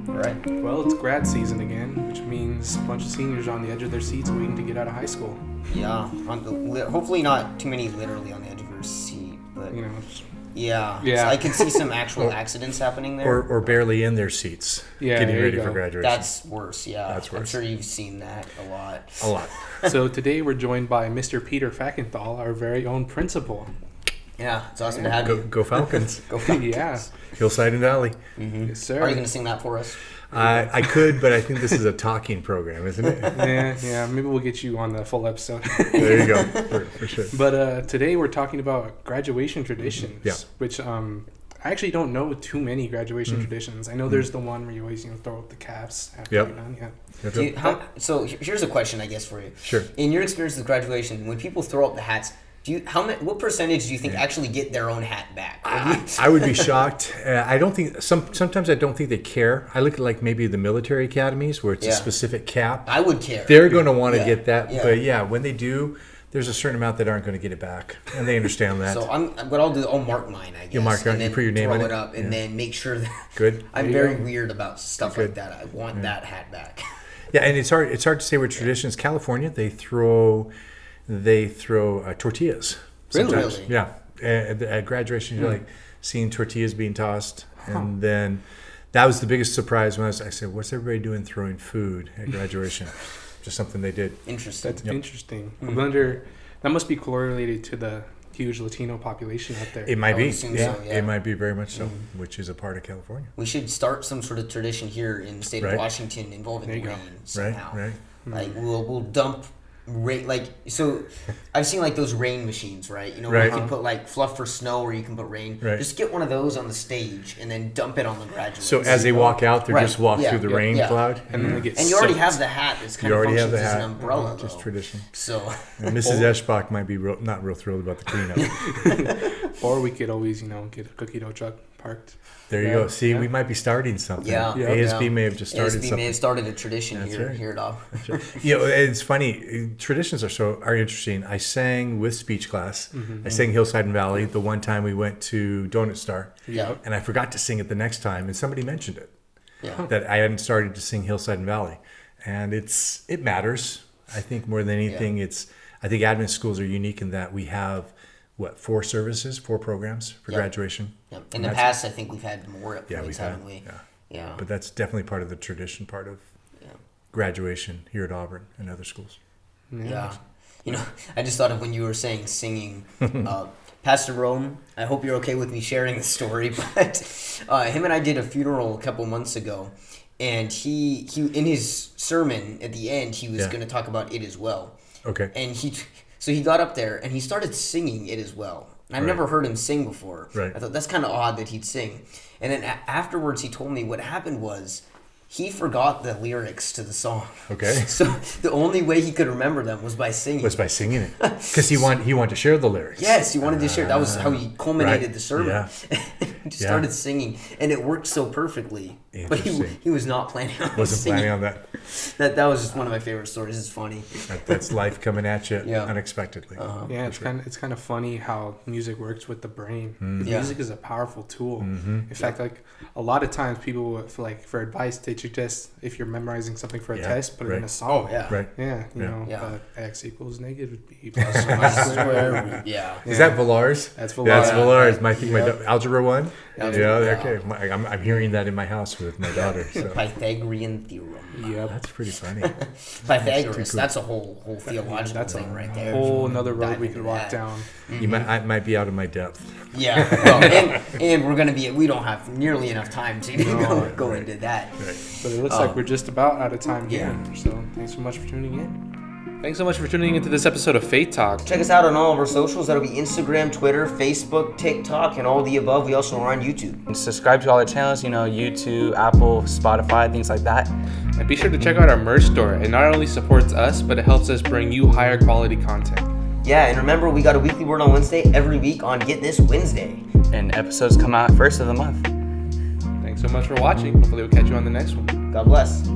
All right. Well, it's grad season again, which means a bunch of seniors are on the edge of their seats waiting to get out of high school. Yeah. Hopefully not too many literally on the edge of your seat, but yeah. So I can see some actual accidents happening there. Or barely in their seats, getting ready for graduation. That's worse. Yeah. That's worse. I'm sure you've seen that a lot. A lot. So today we're joined by Mr. Peter Fackenthall, our very own principal. Yeah, it's awesome to have you. Go Falcons. Go Falcons. Yeah. Hillside and Valley. Mm-hmm. Yes, sir. Are you going to sing that for us? I could, but I think this is a talking program, isn't it? Yeah. Maybe we'll get you on the full episode. There you go, for sure. But today we're talking about graduation traditions, which I actually don't know too many graduation traditions. I know there's the one where you always throw up the caps after you're done. Yeah. So here's a question, I guess, for you. Sure. In your experience with graduation, when people throw up the hats, what percentage do you think actually get their own hat back? I would be shocked. I don't think sometimes I don't think they care. I look at like maybe the military academies where it's a specific cap. I would care. They're going to want to get that, Yeah. but when they do, there's a certain amount that aren't going to get it back, and they understand that. So what I'll do, I'll mark mine, I guess. You mark it, and then you put your name throw on it up, and then make sure that. Good. I'm very weird about stuff like that. I want that hat back. Yeah, and it's hard to say what traditions. California, they throw tortillas. Sometimes. Really? Yeah. At graduation, you're like seeing tortillas being tossed, and then that was the biggest surprise when I said, "What's everybody doing throwing food at graduation?" Just something they did. Interesting. That's interesting. I wonder, that must be correlated to the huge Latino population out there. It might be. So, yeah. It might be very much so, which is a part of California. We should start some sort of tradition here in the state of Washington involving rain somehow. Right. Like we'll dump rain. Like so, I've seen like those rain machines, right? You know, where you can put like fluff for snow, or you can put rain. Right. Just get one of those on the stage and then dump it on the graduates. So as they walk out, they just walk through the rain cloud, and then they get. And you already have the hat. That's kind of functions as an umbrella, just tradition. So and Mrs. Eschbach might be not real thrilled about the cleanup. Or we could always, get a cookie dough truck parked. There you go. See, we might be starting something. ASB may have just started something. ASB may have started a tradition here at Auburn. It's funny. Traditions are interesting. I sang with speech class. I sang Hillside and Valley the one time we went to Donut Star. Yeah. And I forgot to sing it the next time, and somebody mentioned it. Yeah. That I hadn't started to sing Hillside and Valley. And it matters. I think more than anything, I think Adventist schools are unique in that we have 4 programs for graduation. Yep. In the past, I think we've had more at points, haven't we? Yeah. But that's definitely part of the tradition, part of graduation here at Auburn and other schools. Yeah. I just thought of when you were saying singing. Pastor Rome, I hope you're okay with me sharing the story, but him and I did a funeral a couple months ago, and he in his sermon at the end, he was going to talk about it as well. Okay. And So he got up there and he started singing It As Well. And I've never heard him sing before. Right. I thought that's kind of odd that he'd sing. And then afterwards he told me what happened was he forgot the lyrics to the song. Okay. So the only way he could remember them was by singing. it. Because he wanted to share the lyrics. Yes, he wanted to share. That was how he culminated the sermon. Yeah. He started singing, and it worked so perfectly. But he was not planning on planning on that. That was just one of my favorite stories. It's funny. That's life coming at you unexpectly. Yeah, it's kind of funny how music works with the brain. Music is a powerful tool. In fact, like a lot of times people for advice they suggest if you're memorizing something for a test, put it in a song. But X equals negative B plus square. Is that Villars? That's Villars. That's Villars. My algebra 1. Okay. I'm hearing that in my house with my daughter. So. Pythagorean theorem. Yeah, that's pretty funny. Pythagoras. That's a whole theological thing right there. That's a whole another road we could walk down. I might be out of my depth. Yeah, well, and we're gonna be. We don't have nearly enough time to go into that. Right. But it looks like we're just about out of time here. So thanks so much for tuning in. Thanks so much for tuning into this episode of Faith Talk. Check us out on all of our socials. That'll be Instagram, Twitter, Facebook, TikTok, and all the above. We also are on YouTube. And subscribe to all our channels, YouTube, Apple, Spotify, things like that. And be sure to check out our merch store. It not only supports us, but it helps us bring you higher quality content. Yeah, and remember, we got a weekly word on Wednesday every week on Get This Wednesday. And episodes come out first of the month. Thanks so much for watching. Hopefully we'll catch you on the next one. God bless.